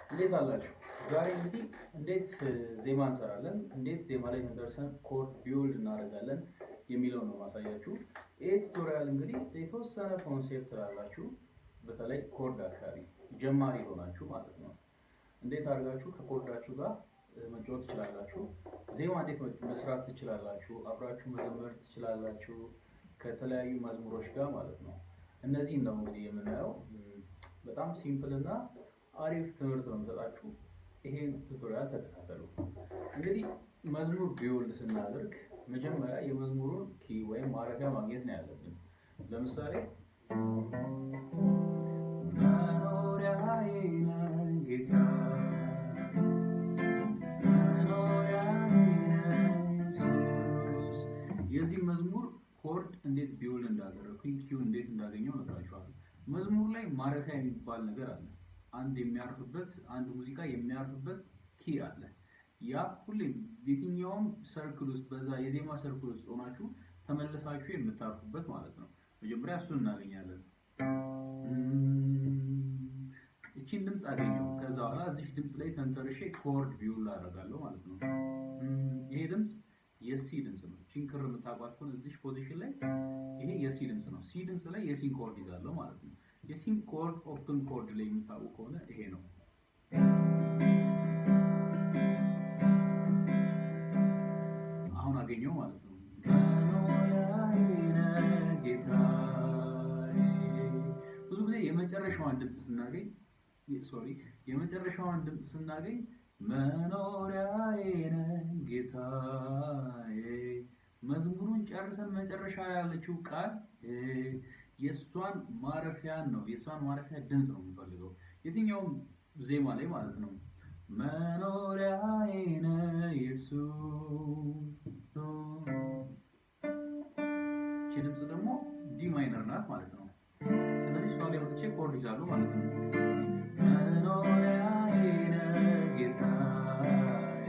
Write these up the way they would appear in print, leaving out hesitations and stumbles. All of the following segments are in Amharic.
እንዴት አላችሁ? ዛሬ እንግዲህ እንዴት ዜማ እንሰራለን፣ እንዴት ዜማ ላይ ተንተርሰን ኮርድ ቢውልድ እናደርጋለን የሚለው ነው ማሳያችሁ። ይሄ ቱቶሪያል እንግዲህ የተወሰነ ኮንሴፕት ላላችሁ በተለይ ኮርድ አካባቢ ጀማሪ ሆናችሁ ማለት ነው እንዴት አድርጋችሁ ከኮርዳችሁ ጋር መጫወት ትችላላችሁ፣ ዜማ እንዴት መስራት ትችላላችሁ፣ አብራችሁ መዘመር ትችላላችሁ ከተለያዩ መዝሙሮች ጋር ማለት ነው። እነዚህ ነው እንግዲህ የምናየው። በጣም ሲምፕል እና አሪፍ ትምህርት ነው የምሰጣችሁ። ይሄን ቱቶሪያል ተከታተሉ። እንግዲህ መዝሙር ቢውልድ ስናደርግ መጀመሪያ የመዝሙሩን ኪ ወይም ማረፊያ ማግኘት ነው ያለብን። ለምሳሌ መኖሪያዬ ነህ ጌታ፣ መኖሪያዬ ነህ ኢየሱስ። የዚህ መዝሙር ኮርድ እንዴት ቢውልድ እንዳደረኩኝ ኪው እንዴት እንዳገኘው ነግራችኋለሁ። መዝሙር ላይ ማረፊያ የሚባል ነገር አለ። አንድ የሚያርፍበት አንድ ሙዚቃ የሚያርፍበት ኪ አለ። ያ ሁሌም የትኛውም ሰርክል ውስጥ በዛ የዜማ ሰርክል ውስጥ ሆናችሁ ተመልሳችሁ የምታርፉበት ማለት ነው። መጀመሪያ እሱን እናገኛለን። እቺን ድምፅ አገኘው። ከዛ በኋላ እዚህ ድምፅ ላይ ተንተርሼ ኮርድ ቢውልድ አደርጋለሁ ማለት ነው። ይሄ ድምፅ የሲ ድምፅ ነው። እቺን ክር የምታውቋት ከሆነ እዚህ ፖዚሽን ላይ ይሄ የሲ ድምፅ ነው። ሲ ድምፅ ላይ የሲን ኮርድ ይዛለሁ ማለት ነው። የሲን ኮርድ ኦፕን ኮርድ ላይ የምታውቁ ከሆነ ይሄ ነው። አሁን አገኘው ማለት ነው። ብዙ ጊዜ የመጨረሻዋን ድምፅ ስናገኝ የመጨረሻዋን ድምፅ ስናገኝ መኖሪያዬ ነህ ጌታዬ፣ መዝሙሩን ጨርሰን መጨረሻ ያለችው ቃል የሷን ማረፊያን ነው። የሷን ማረፊያ ድምፅ ነው የምንፈልገው የትኛውም ዜማ ላይ ማለት ነው። መኖሪያዬ ነህ ኢየሱስ። እቺ ድምፅ ደግሞ ዲ ማይነር ናት ማለት ነው። ስለዚህ እሷ ላይ ወጥቼ ኮርድ ይዛለሁ ማለት ነው። መኖሪያዬ ነህ ጌታዬ፣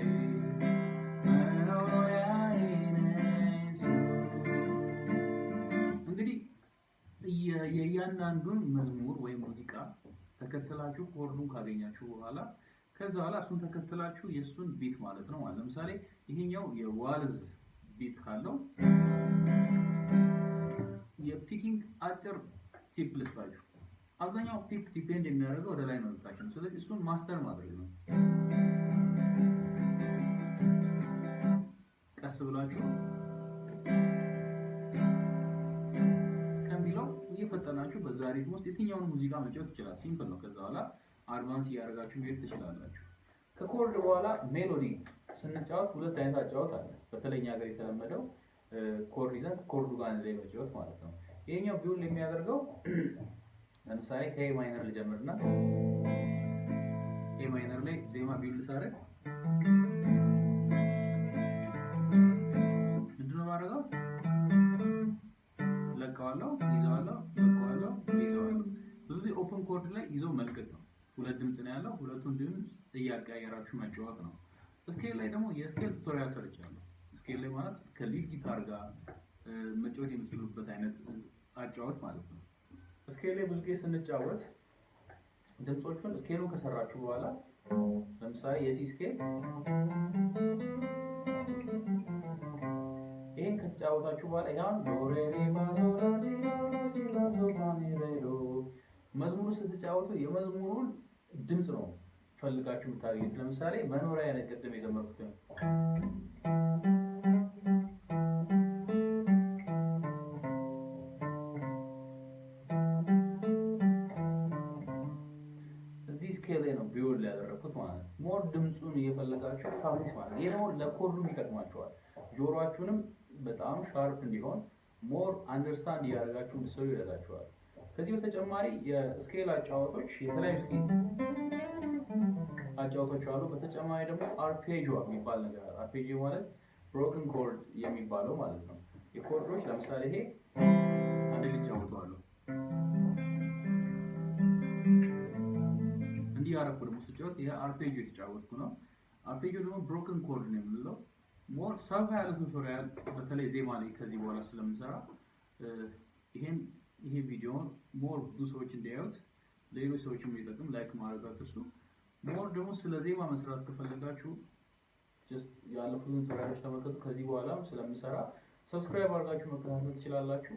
መኖሪያዬ ነህ ኢየሱስ። እንግዲህ የእያንዳንዱን መዝሙር ወይም ሙዚቃ ተከትላችሁ ኮርዱን ካገኛችሁ በኋላ ከዛ በኋላ እሱን ተከትላችሁ የእሱን ቢት ማለት ነው። ለምሳሌ ይሄኛው የዋልዝ ቢት ካለው የፒኪንግ አጭር ቲፕ ልስጣችሁ። አብዛኛው ፒክ ዲፔንድ የሚያደርገው ወደ ላይ ነው ልታችሁ። ስለዚህ እሱን ማስተር ማድረግ ነው። ቀስ ብላችሁ ከሚለው እየፈጠናችሁ በዛ ሪትም ውስጥ የትኛውን ሙዚቃ መጫወት ይችላል። ሲምፕል ነው። ከዛ በኋላ አድቫንስ እያደረጋችሁ መሄድ ትችላላችሁ። ከኮርድ በኋላ ሜሎዲ ስንጫወት ሁለት አይነት አጫወት አለ። በተለይ እኛ ሀገር የተለመደው ኮርድ ይዘን ኮርዱ ጋር ላይ መጫወት ማለት ነው። ይሄኛው ቢውልድ የሚያደርገው ለምሳሌ ከኤ ማይነር ልጀምርና ኤ ማይነር ላይ ዜማ ቢውልድ ሳደርግ ምንድን ነው የማደርገው? ለቀዋለሁ፣ ይዘዋለሁ፣ ለቀዋለሁ፣ ይዘዋለሁ። ብዙ ጊዜ ኦፕን ኮርድ ላይ ይዘው መልቀቅ ነው። ሁለት ድምፅ ነው ያለው። ሁለቱን ድምፅ እያቀያየራችሁ መጫወት ነው። ስኬል ላይ ደግሞ የስኬል ቱቶሪያል ሰርቻለሁ። ስኬል ላይ ማለት ከሊድ ጊታር ጋር መጫወት የምትችሉበት አይነት አጫወት ማለት ነው። ስኬል ላይ ብዙ ጊዜ ስንጫወት ድምጾቹን ስኬሉን ከሰራችሁ በኋላ ለምሳሌ የሲ ስኬል ይሄን ከተጫወታችሁ በኋላ ያን ዶ ሬ ሚ ፋ ሶ ላ ሲ ላ ሶ ፋ ሚ ሬ ዶ መዝሙሩ ስትጫወቱ የመዝሙሩን ድምፅ ነው ፈልጋችሁ የምታገኙት። ለምሳሌ መኖሪያ ላይ ቅድም የዘመርኩት ነው። እዚህ ስኬል ላይ ነው ቢውልድ ያደረኩት ማለት ነው። ሞር ድምፁን እየፈለጋችሁ ፕራክቲስ ማለት ይሄ ደግሞ ለኮርዱም ይጠቅማችኋል። ጆሮአችሁንም በጣም ሻርፕ እንዲሆን ሞር አንደርስታንድ እያደረጋችሁ እንድትሰሩ ይረዳችኋል። ከዚህ በተጨማሪ የስኬል አጫወቶች የተለያዩ ስኬል አጫወቶች አሉ። በተጨማሪ ደግሞ አርፔጂዮ የሚባል ነገር አለ። አርፔጂዮ ማለት ብሮክን ኮርድ የሚባለው ማለት ነው። የኮርዶች ለምሳሌ ይሄ አንድ ልጅ አውጥቷለሁ እንዲህ ያረኩ ደግሞ ስጫወት ይሄ አርፔጂዮ የተጫወትኩ ነው። አርፔጂዮ ደግሞ ብሮክን ኮርድ ነው የምንለው። ሞር ሰፋ ያለ ቱቶሪያል በተለይ ዜማ ላይ ከዚህ በኋላ ስለምንሰራ ይሄ ቪዲዮ ሞር ብዙ ሰዎች እንዲያዩት ለሌሎች ሰዎችም ሊጠቅም ላይክ ማድረግ አትርሱ። ሞር ደግሞ ስለ ዜማ መስራት ከፈለጋችሁ ጀስት ያለፉትን ቱቶሪያሎች ተመልከቱ። ከዚህ በኋላም ስለምሰራ ሰብስክራይብ አድርጋችሁ መከታተል ትችላላችሁ።